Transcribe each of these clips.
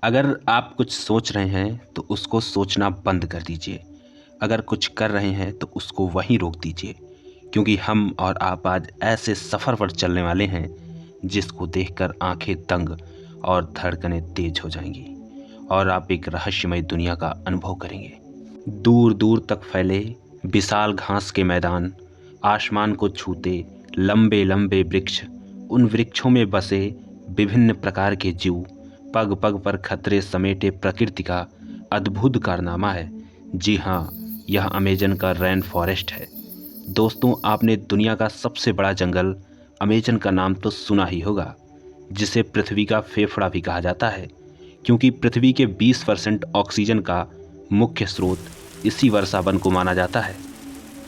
अगर आप कुछ सोच रहे हैं तो उसको सोचना बंद कर दीजिए। अगर कुछ कर रहे हैं तो उसको वहीं रोक दीजिए, क्योंकि हम और आप आज ऐसे सफ़र पर चलने वाले हैं जिसको देखकर आंखें दंग और धड़कनें तेज हो जाएंगी और आप एक रहस्यमय दुनिया का अनुभव करेंगे। दूर दूर तक फैले विशाल घास के मैदान, आसमान को छूते लंबे लंबे वृक्ष, उन वृक्षों में बसे विभिन्न प्रकार के जीव, पग पग पर खतरे समेटे प्रकृति का अद्भुत कारनामा है। जी हाँ, यह अमेजन का रेन फॉरेस्ट है। दोस्तों, आपने दुनिया का सबसे बड़ा जंगल अमेजन का नाम तो सुना ही होगा, जिसे पृथ्वी का फेफड़ा भी कहा जाता है, क्योंकि पृथ्वी के 20% ऑक्सीजन का मुख्य स्रोत इसी वर्षा वन को माना जाता है।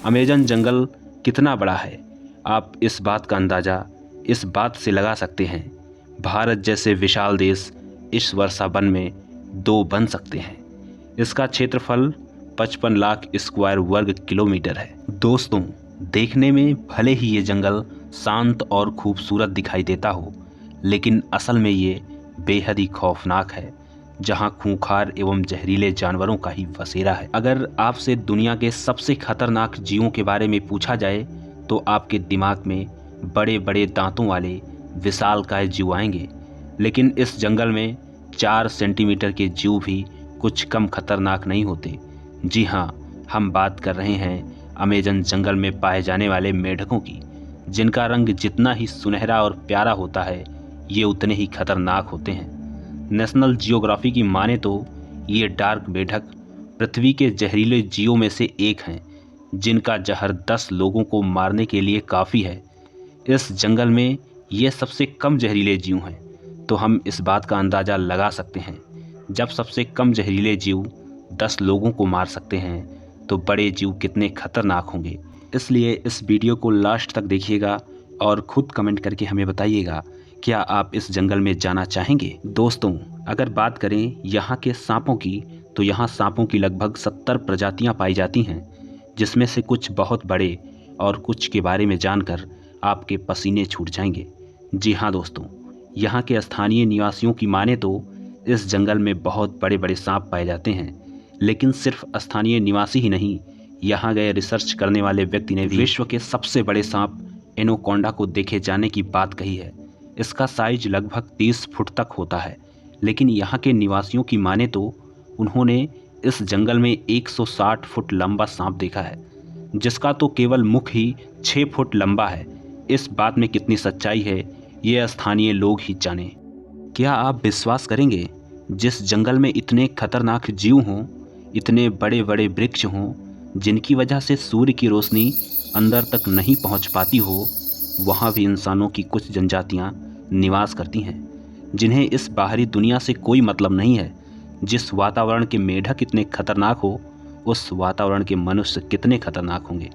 अमेजन जंगल कितना बड़ा है, आप इस बात का अंदाज़ा इस बात से लगा सकते हैं। भारत जैसे विशाल देश इस वर्षा वन में 2 बन सकते हैं। इसका क्षेत्रफल 55 लाख स्क्वायर वर्ग किलोमीटर है। दोस्तों, देखने में भले ही ये जंगल शांत और खूबसूरत दिखाई देता हो, लेकिन असल में ये बेहद ही खौफनाक है, जहां खूंखार एवं जहरीले जानवरों का ही बसेरा है। अगर आपसे दुनिया के सबसे खतरनाक जीवों के बारे में पूछा जाए तो आपके दिमाग में बड़े बड़े दांतों वाले विशालकाय जीव आएंगे, लेकिन इस जंगल में 4 सेंटीमीटर के जीव भी कुछ कम खतरनाक नहीं होते। जी हाँ, हम बात कर रहे हैं अमेजन जंगल में पाए जाने वाले मेढकों की, जिनका रंग जितना ही सुनहरा और प्यारा होता है, ये उतने ही खतरनाक होते हैं। नेशनल जियोग्राफी की माने तो ये डार्क मेढक पृथ्वी के जहरीले जीवों में से एक हैं, जिनका जहर 10 लोगों को मारने के लिए काफ़ी है। इस जंगल में ये सबसे कम जहरीले जीव हैं, तो हम इस बात का अंदाज़ा लगा सकते हैं, जब सबसे कम जहरीले जीव 10 लोगों को मार सकते हैं तो बड़े जीव कितने खतरनाक होंगे। इसलिए इस वीडियो को लास्ट तक देखिएगा और ख़ुद कमेंट करके हमें बताइएगा, क्या आप इस जंगल में जाना चाहेंगे। दोस्तों, अगर बात करें यहाँ के सांपों की, तो यहाँ सांपों की लगभग 70 प्रजातियाँ पाई जाती हैं, जिसमें से कुछ बहुत बड़े और कुछ के बारे में जानकर आपके पसीने छूट जाएंगे। जी हाँ दोस्तों, यहाँ के स्थानीय निवासियों की माने तो इस जंगल में बहुत बड़े बड़े सांप पाए जाते हैं, लेकिन सिर्फ स्थानीय निवासी ही नहीं, यहाँ गए रिसर्च करने वाले व्यक्ति ने भी विश्व के सबसे बड़े सांप एनाकोंडा को देखे जाने की बात कही है। इसका साइज लगभग 30 फुट तक होता है, लेकिन यहाँ के निवासियों की माने तो उन्होंने इस जंगल में 160 फुट लंबा सांप देखा है, जिसका तो केवल मुख ही 6 फुट लंबा है। इस बात में कितनी सच्चाई है, ये स्थानीय लोग ही जाने। क्या आप विश्वास करेंगे, जिस जंगल में इतने खतरनाक जीव हों, इतने बड़े बड़े वृक्ष हों, जिनकी वजह से सूर्य की रोशनी अंदर तक नहीं पहुंच पाती हो, वहाँ भी इंसानों की कुछ जनजातियाँ निवास करती हैं, जिन्हें इस बाहरी दुनिया से कोई मतलब नहीं है। जिस वातावरण के मेढक इतने खतरनाक हो, उस वातावरण के मनुष्य कितने खतरनाक होंगे।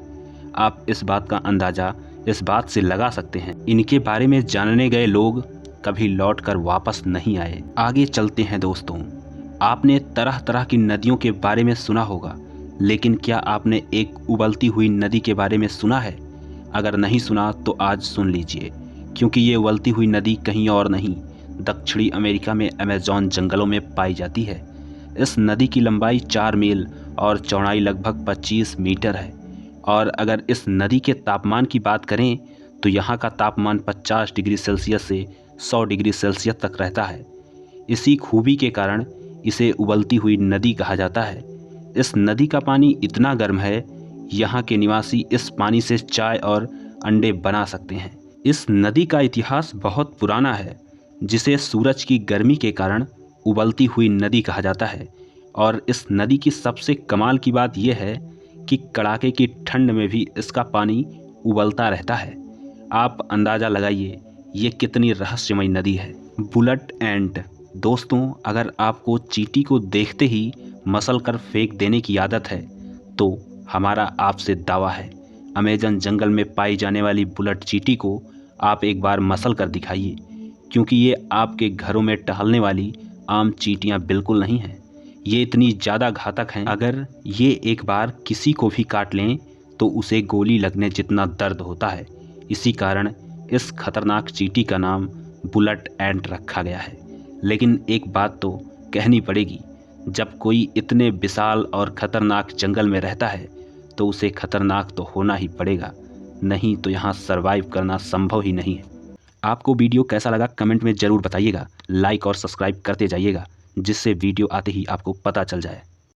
आप इस बात का अंदाज़ा इस बात से लगा सकते हैं। इनके बारे में जानने गए लोग कभी लौटकर वापस नहीं आए। आगे चलते हैं दोस्तों। आपने तरह तरह की नदियों के बारे में सुना होगा, लेकिन क्या आपने एक उबलती हुई नदी के बारे में सुना है? अगर नहीं सुना तो आज सुन लीजिए, क्योंकि ये उबलती हुई नदी कहीं और नहीं, दक्षिणी अमेरिका में अमेज़न जंगलों में पाई जाती है। इस नदी की लंबाई 4 मील और चौड़ाई लगभग 25 मीटर है। और अगर इस नदी के तापमान की बात करें तो यहाँ का तापमान 50 डिग्री सेल्सियस से 100 डिग्री सेल्सियस तक रहता है। इसी खूबी के कारण इसे उबलती हुई नदी कहा जाता है। इस नदी का पानी इतना गर्म है, यहाँ के निवासी इस पानी से चाय और अंडे बना सकते हैं। इस नदी का इतिहास बहुत पुराना है, जिसे सूरज की गर्मी के कारण उबलती हुई नदी कहा जाता है। और इस नदी की सबसे कमाल की बात यह है कि कड़ाके की ठंड में भी इसका पानी उबलता रहता है। आप अंदाज़ा लगाइए, ये कितनी रहस्यमय नदी है। बुलेट एंट। दोस्तों, अगर आपको चींटी को देखते ही मसल कर फेंक देने की आदत है, तो हमारा आपसे दावा है, अमेजन जंगल में पाई जाने वाली बुलेट चींटी को आप एक बार मसल कर दिखाइए, क्योंकि ये आपके घरों में टहलने वाली आम चींटियां बिल्कुल नहीं हैं। ये इतनी ज़्यादा घातक हैं, अगर ये एक बार किसी को भी काट लें तो उसे गोली लगने जितना दर्द होता है। इसी कारण इस खतरनाक चींटी का नाम बुलेट एंट रखा गया है। लेकिन एक बात तो कहनी पड़ेगी। जब कोई इतने विशाल और ख़तरनाक जंगल में रहता है तो उसे खतरनाक तो होना ही पड़ेगा, नहीं तो यहाँ सरवाइव करना संभव ही नहीं है। आपको वीडियो कैसा लगा कमेंट में ज़रूर बताइएगा। लाइक और सब्सक्राइब करते जाइएगा, जिससे वीडियो आते ही आपको पता चल जाए।